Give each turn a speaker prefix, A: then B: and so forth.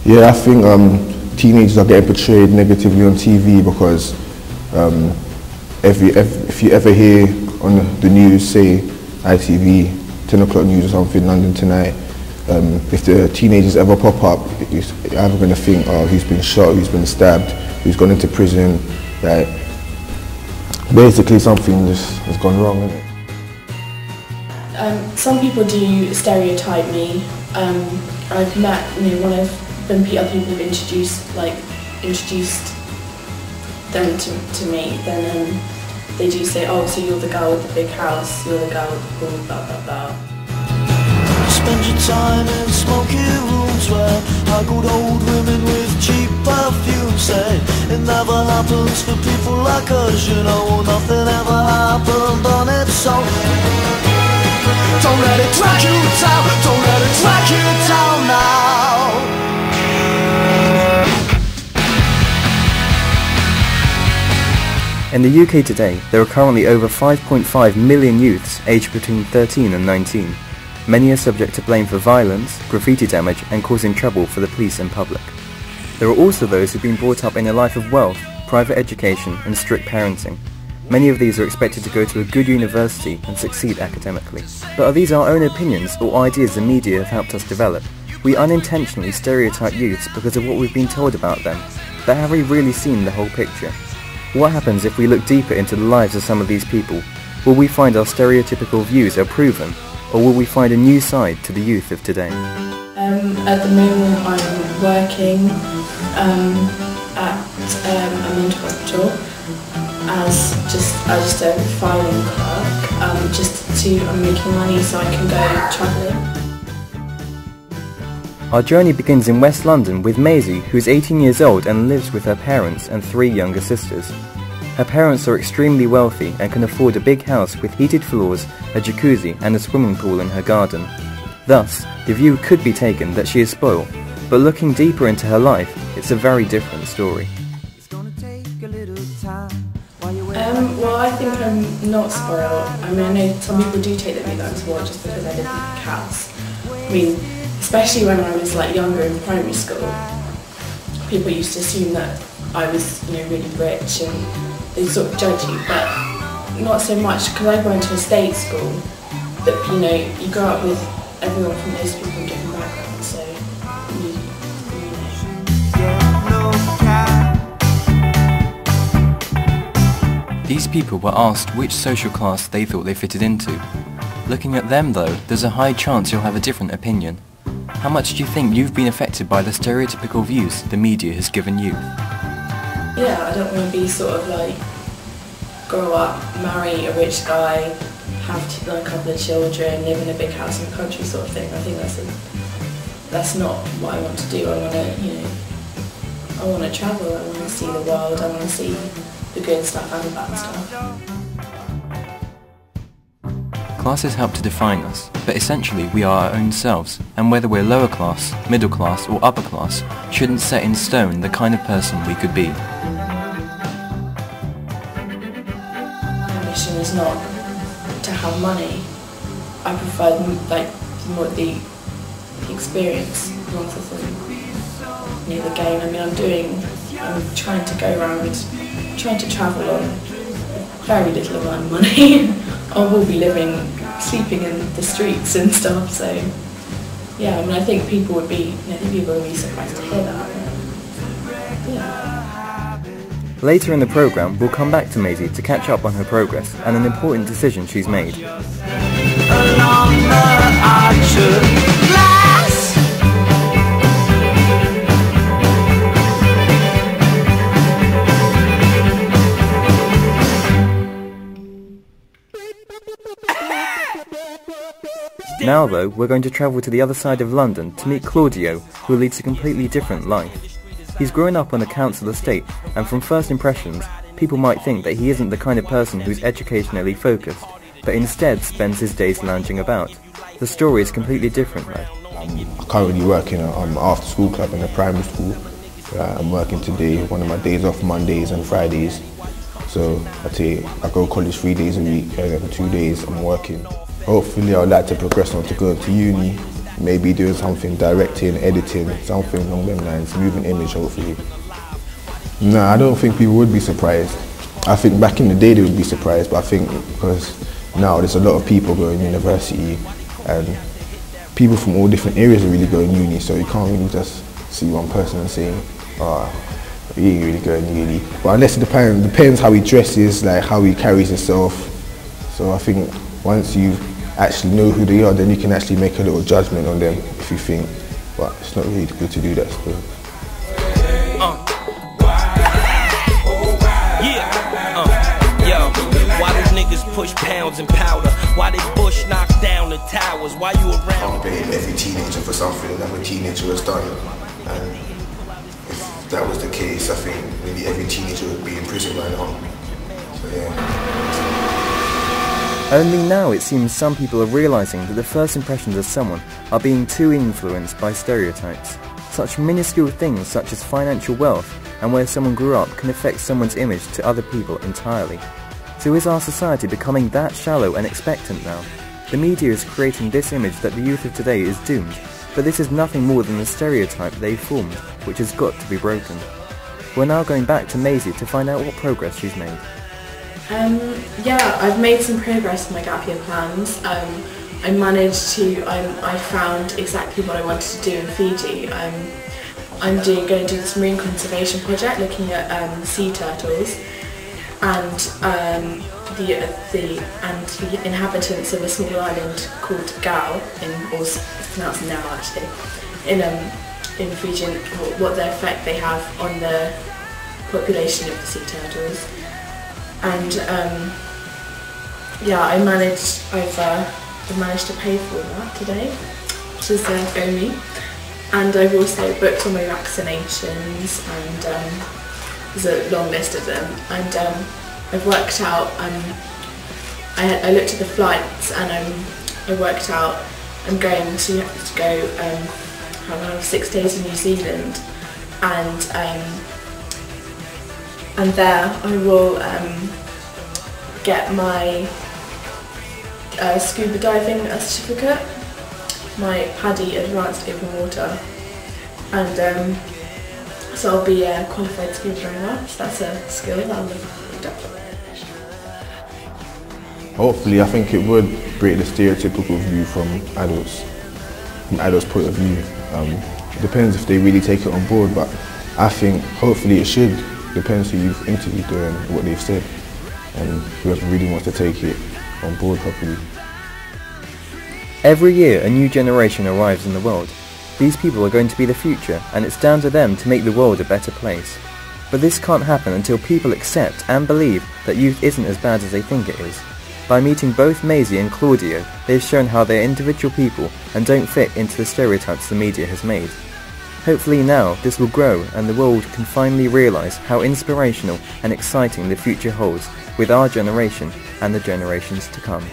A: Yeah, I think teenagers are getting portrayed negatively on TV because if you ever hear on the news, say ITV, 10 o'clock news or something, London Tonight, if the teenagers ever pop up, you're either going to think, oh, who's been shot, who's been stabbed, who's gone into prison, like, basically something just has gone wrong, isn't it?
B: Some people do stereotype me. I've met, when other people have introduced them to me, then they do say, oh, so you're the girl with the big house, you're the girl with the pool, blah blah blah.
C: Spend your time in smoky rooms where haggled old women with cheap perfume say it never happens for people like us, nothing ever happened on its own. Don't let it drag you down, don't let it drag you down now.
D: In the UK today, there are currently over 5.5 million youths aged between 13 and 19. Many are subject to blame for violence, graffiti damage and causing trouble for the police and public. There are also those who've been brought up in a life of wealth, private education and strict parenting. Many of these are expected to go to a good university and succeed academically. But are these our own opinions or ideas the media have helped us develop? We unintentionally stereotype youths because of what we've been told about them. But have we really seen the whole picture? What happens if we look deeper into the lives of some of these people? Will we find our stereotypical views are proven? Or will we find a new side to the youth of today?
B: At the moment I'm working at a mental hospital as just a filing clerk, I'm making money so I can go travelling.
D: Our journey begins in West London with Maisie, who's 18 years old and lives with her parents and 3 younger sisters. Her parents are extremely wealthy and can afford a big house with heated floors, a jacuzzi and a swimming pool in her garden. Thus, the view could be taken that she is spoiled, but looking deeper into her life, it's a very different story.
B: Well, I think I'm not spoiled. I know some people do take the view that I'm spoiled just because I live in a house. Especially when I was younger in primary school, people used to assume that I was really rich and they sort of judge you, but not so much because I went to a state school. But you grow up with everyone from those people from different backgrounds, so
D: These people were asked which social class they thought they fitted into. Looking at them though, there's a high chance you'll have a different opinion. How much do you think you've been affected by the stereotypical views the media has given you?
B: Yeah, I don't want to be grow up, marry a rich guy, have a couple of children, live in a big house in the country sort of thing. I think that's not what I want to do. I want to travel, I want to see the world, I want to see the good stuff and the bad stuff.
D: Classes help to define us, but essentially we are our own selves, and whether we're lower class, middle class or upper class shouldn't set in stone the kind of person we could be.
B: My mission is not to have money. I prefer more the experience rather than the gain. I'm trying to go around, trying to travel on very little amount of money. I will be sleeping in the streets and stuff, so yeah, I think people would be, surprised to hear that. Yeah.
D: Later in the programme, we'll come back to Maisie to catch up on her progress and an important decision she's made. Now though, we're going to travel to the other side of London to meet Claudio, who leads a completely different life. He's grown up on a council estate, and from first impressions, people might think that he isn't the kind of person who's educationally focused, but instead spends his days lounging about. The story is completely different though.
A: I'm currently working at after school club in a primary school. I'm working today, one of my days off, Mondays and Fridays. So I go to college 3 days a week, and then 2 days I'm working. Hopefully I would like to progress on to go to uni maybe doing something, directing, editing, something along them lines, moving image hopefully. No, I don't think people would be surprised. I think back in the day they would be surprised, but I think because now there's a lot of people going to university and people from all different areas are really going to uni, so you can't really just see one person and say, he ain't really going to uni. But unless it depends how he dresses, like how he carries himself. So I think once you actually know who they are, then you can actually make a little judgment on them if you think, but it's not really good to do that still.
E: Why do niggas push pounds and powder? Why they Bush knock down the towers? Why you around?
A: I can't blame every teenager for something that every teenager has done. And if that was the case, I think maybe every teenager would be in prison right now. So yeah.
D: Only now it seems some people are realising that the first impressions of someone are being too influenced by stereotypes. Such minuscule things such as financial wealth and where someone grew up can affect someone's image to other people entirely. So is our society becoming that shallow and expectant now? The media is creating this image that the youth of today is doomed, but this is nothing more than the stereotype they've formed, which has got to be broken. We're now going back to Maisie to find out what progress she's made.
B: Yeah, I've made some progress in my gap year plans. I found exactly what I wanted to do in Fiji. I'm going to do this marine conservation project looking at sea turtles and the inhabitants of a small island called Gao, or it's pronounced Now actually, in Fiji, and what the effect they have on the population of the sea turtles. And yeah, I've managed to pay for that today, which is only. And I've also booked all my vaccinations, and there's a long list of them. And I've worked out. I looked at the flights, and I worked out I'm going to go have 6 days in New Zealand, and there I will get my scuba diving certificate, my PADI Advanced Open Water, and so I'll be a qualified scuba diver, so that's a skill that I'll look up.
A: Hopefully, I think it would break the stereotypical view from adults' point of view. It depends if they really take it on board, but I think hopefully it should. Depends who you've interviewed and what they've said, and whoever really wants to take it on board properly.
D: Every year a new generation arrives in the world. These people are going to be the future, and it's down to them to make the world a better place. But this can't happen until people accept and believe that youth isn't as bad as they think it is. By meeting both Maisie and Claudio, they've shown how they're individual people and don't fit into the stereotypes the media has made. Hopefully now this will grow and the world can finally realise how inspirational and exciting the future holds with our generation and the generations to come.